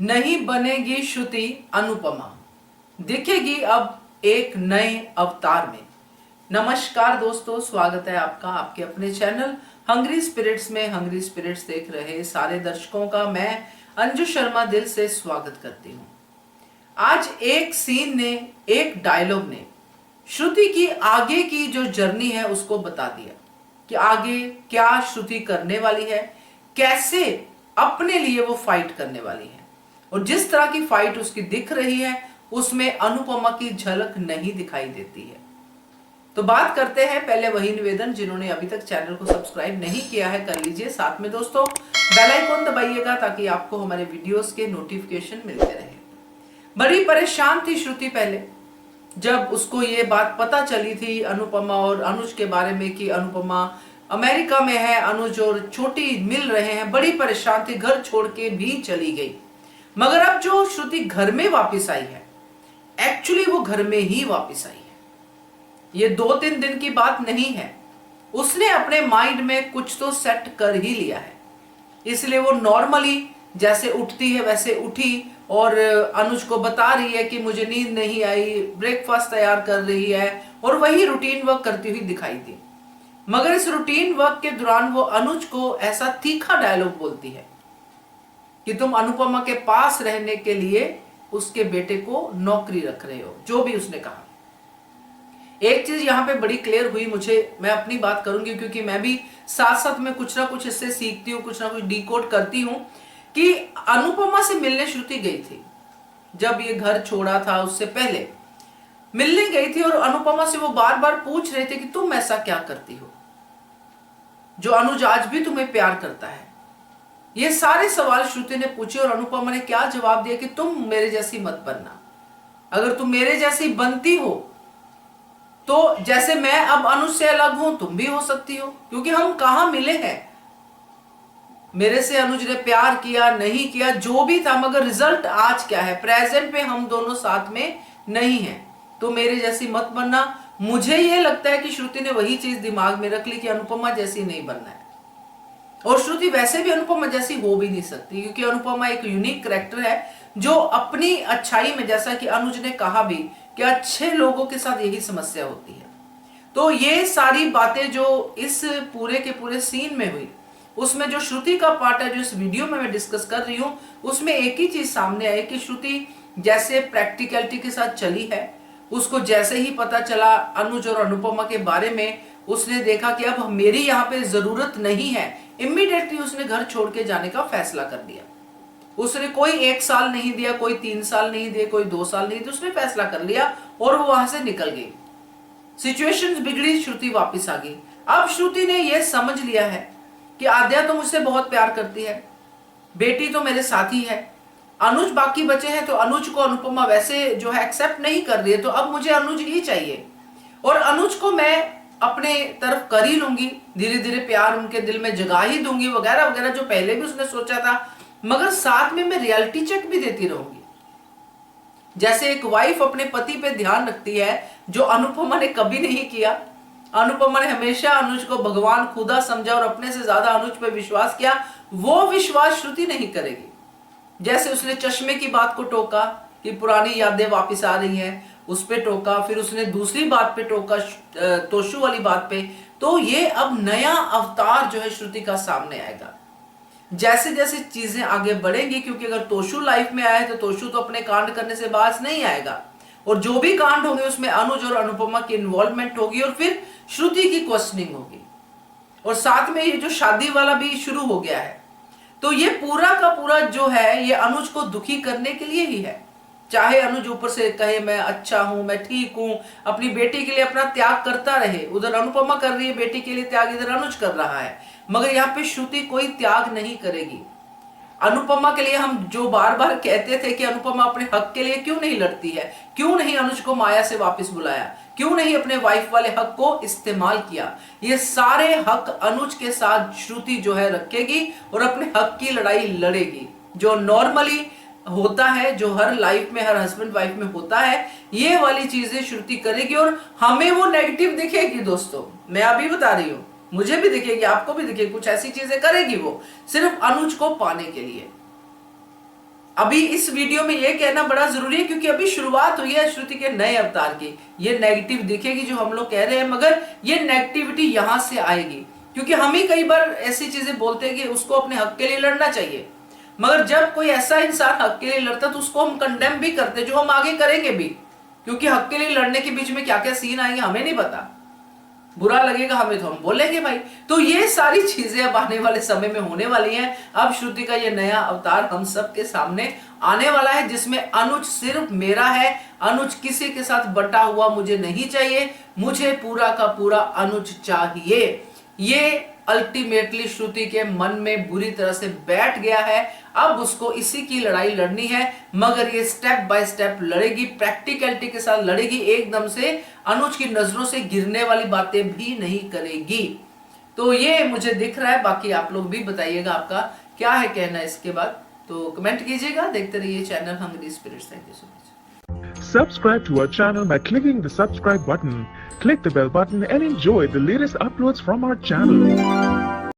नहीं बनेगी श्रुति अनुपमा, दिखेगी अब एक नए अवतार में। नमस्कार दोस्तों, स्वागत है आपका आपके अपने चैनल हंग्री स्पिरिट्स में। हंग्री स्पिरिट्स देख रहे सारे दर्शकों का मैं अंजू शर्मा दिल से स्वागत करती हूँ। आज एक सीन ने, एक डायलॉग ने श्रुति की आगे की जो जर्नी है उसको बता दिया कि आगे क्या श्रुति करने वाली है, कैसे अपने लिए वो फाइट करने वाली है। और जिस तरह की फाइट उसकी दिख रही है उसमें अनुपमा की झलक नहीं दिखाई देती है। तो बात करते हैं, पहले वही निवेदन, जिन्होंने अभी तक चैनल को सब्सक्राइब नहीं किया है कर लीजिए, साथ में दोस्तों बेल आइकन दबाइएगा ताकि आपको हमारे वीडियोस के नोटिफिकेशन मिलते रहे। बड़ी परेशान थी श्रुति पहले, जब उसको ये बात पता चली थी अनुपमा और अनुज के बारे में कि अनुपमा अमेरिका में है, अनुज और छोटी मिल रहे हैं। बड़ी परेशान थी, घर छोड़ के भी चली गई। मगर अब जो श्रुति घर में वापस आई है, एक्चुअली वो घर में ही वापस आई है। ये 2-3 दिन की बात नहीं है, उसने अपने माइंड में कुछ तो सेट कर ही लिया है। इसलिए वो नॉर्मली जैसे उठती है वैसे उठी और अनुज को बता रही है कि मुझे नींद नहीं आई, ब्रेकफास्ट तैयार कर रही है और वही रूटीन वर्क करती हुई दिखाई दी। मगर इस रूटीन वर्क के दौरान वो अनुज को ऐसा तीखा डायलॉग बोलती है कि तुम अनुपमा के पास रहने के लिए उसके बेटे को नौकरी रख रहे हो, जो भी उसने कहा। एक चीज यहां पे बड़ी क्लियर हुई मुझे, मैं अपनी बात करूंगी क्योंकि मैं भी साथ साथ में कुछ ना कुछ इससे सीखती हूँ, कुछ ना कुछ डिकोड करती हूँ, कि अनुपमा से मिलने श्रुति गई थी। जब ये घर छोड़ा था उससे पहले मिलने गई थी और अनुपमा से वो बार बार पूछ रहे थे कि तुम ऐसा क्या करती हो जो अनुज आज भी तुम्हें प्यार करता है। ये सारे सवाल श्रुति ने पूछे और अनुपमा ने क्या जवाब दिया कि तुम मेरे जैसी मत बनना। अगर तुम मेरे जैसी बनती हो तो जैसे मैं अब अनुज से अलग हूं तुम भी हो सकती हो, क्योंकि हम कहां मिले हैं। मेरे से अनुज ने प्यार किया नहीं किया जो भी था, मगर रिजल्ट आज क्या है, प्रेजेंट में हम दोनों साथ में नहीं हैं। तो मेरे जैसी मत बनना। मुझे यह लगता है कि श्रुति ने वही चीज दिमाग में रख ली कि अनुपमा जैसी नहीं बनना है। और श्रुति वैसे भी अनुपमा जैसी हो भी नहीं सकती, क्योंकि अनुपमा एक यूनिक कैरेक्टर है जो अपनी अच्छाई में, जैसा कि अनुज ने कहा भी कि अच्छे लोगों के साथ यही समस्या होती है। तो ये सारी बातें जो इस पूरे के पूरे सीन में हुई, उसमें जो श्रुति का पार्ट है जो इस वीडियो में मैं डिस्कस कर रही हूं, उसमें एक ही चीज सामने आई कि श्रुति जैसे प्रैक्टिकलिटी के साथ चली है, उसको जैसे ही पता चला अनुज और अनुपमा के बारे में, उसने देखा कि अब मेरी यहाँ पे जरूरत नहीं है, इमीडिएटली उसने घर छोड़ के जाने का फैसला कर लिया। उसने कोई 1 साल नहीं दिया, कोई 3 साल नहीं दिए, कोई 2 साल नहीं दिए, उसने फैसला कर लिया और वो वहां से निकल गई। सिचुएशंस बिगड़ी, श्रुति वापस आ गई। अब श्रुति ने यह समझ लिया है कि आद्या तो मुझसे बहुत प्यार करती है, बेटी तो मेरे साथ ही है, अनुज बाकी बचे हैं, तो अनुज को अनुपमा वैसे जो है एक्सेप्ट नहीं कर रही है, तो अब मुझे अनुज ही चाहिए और अनुज को मैं अपने तरफ कर ही लूंगी, धीरे धीरे प्यार उनके दिल में जगा ही दूंगी, वगैरह वगैरह जो पहले भी उसने सोचा था। मगर साथ में मैं रियलिटी चेक भी देती रहूंगी। जैसे एक वाइफ अपने पति पे ध्यान रखती है, जो अनुपमा ने कभी नहीं किया। अनुपमा ने हमेशा अनुज को भगवान खुदा समझा और अपने से ज्यादा अनुज पे विश्वास किया। वो विश्वास श्रुति नहीं करेगी। जैसे उसने चश्मे की बात को टोका कि पुरानी यादें वापस आ रही हैं, उस पे टोका, फिर उसने दूसरी बात पे टोका, तोशु वाली बात पे। तो ये अब नया अवतार जो है श्रुति का सामने आएगा जैसे जैसे चीजें आगे बढ़ेंगी, क्योंकि अगर तोशु लाइफ में आए तो तोशु तो अपने कांड करने से बाज नहीं आएगा, और जो भी कांड होंगे उसमें अनुज और अनुपमा की इन्वॉल्वमेंट होगी और फिर श्रुति की क्वेश्चनिंग होगी, और साथ में ये जो शादी वाला भी शुरू हो गया है। तो ये पूरा का पूरा जो है ये अनुज को दुखी करने के लिए ही है। चाहे अनुज ऊपर से कहे मैं अच्छा हूं, मैं ठीक हूं, अपनी बेटी के लिए अपना त्याग करता रहे, उधर अनुपमा कर रही है बेटी के लिए त्याग, इधर अनुज कर रहा है, मगर यहाँ पे श्रुति कोई त्याग नहीं करेगी। अनुपमा के लिए हम जो बार बार कहते थे कि अनुपमा अपने हक के लिए क्यों नहीं लड़ती है, क्यों नहीं अनुज को माया से वापस बुलाया, क्यों नहीं अपने वाइफ वाले हक को इस्तेमाल किया, ये सारे हक अनुज के साथ श्रुति जो है रखेगी और अपने हक की लड़ाई लड़ेगी, जो नॉर्मली होता है, जो हर लाइफ में, हर हस्बैंड वाइफ में होता है। ये वाली चीजें श्रुति करेगी और हमें वो नेगेटिव दिखेगी दोस्तों, मैं अभी बता रही हूं, मुझे भी दिखेगी, आपको भी दिखेगी, कुछ ऐसी चीजें करेगी वो सिर्फ अनुज को पाने के लिए। अभी इस वीडियो में ये कहना बड़ा जरूरी है क्योंकि अभी शुरुआत हुई है श्रुति के नए अवतार की। ये नेगेटिव दिखेगी जो हम लोग कह रहे हैं, मगर ये नेगेटिविटी यहां से आएगी क्योंकि हम ही कई बार ऐसी चीजें बोलते हैं कि उसको अपने हक के लिए लड़ना चाहिए, मगर जब कोई ऐसा इंसान हक के लिए लड़ता तो उसको हम कंडेम भी करते, जो हम आगे करेंगे भी, क्योंकि हक के लिए लड़ने के बीच में क्या क्या सीन आएंगे हमें नहीं पता, बुरा लगेगा हमें तो हम बोलेंगे भाई। तो ये सारी चीजें अब आने वाले समय में होने वाली हैं। अब श्रुति का ये नया अवतार हम सब के सामने आने वाला है जिसमें अनुज सिर्फ मेरा है, अनुज किसी के साथ बटा हुआ मुझे नहीं चाहिए, मुझे पूरा का पूरा अनुज चाहिए। ये अल्टीमेटली श्रुति के मन में बुरी तरह से बैठ गया है। अब उसको इसी की लड़ाई लड़नी है, मगर ये स्टेप बाय स्टेप लड़ेगी, प्रैक्टिकलिटी के साथ लड़ेगी, एकदम से अनुज की नजरों से गिरने वाली बातें भी नहीं करेगी। तो ये मुझे दिख रहा है, बाकी आप लोग भी बताइएगा आपका क्या है कहना इसके बाद, तो कमेंट कीजिएगा। देखते रहिए channel hungry spirits. Thank you so much. Subscribe to our channel by clicking the subscribe button. Click the bell button and enjoy the latest uploads from our channel.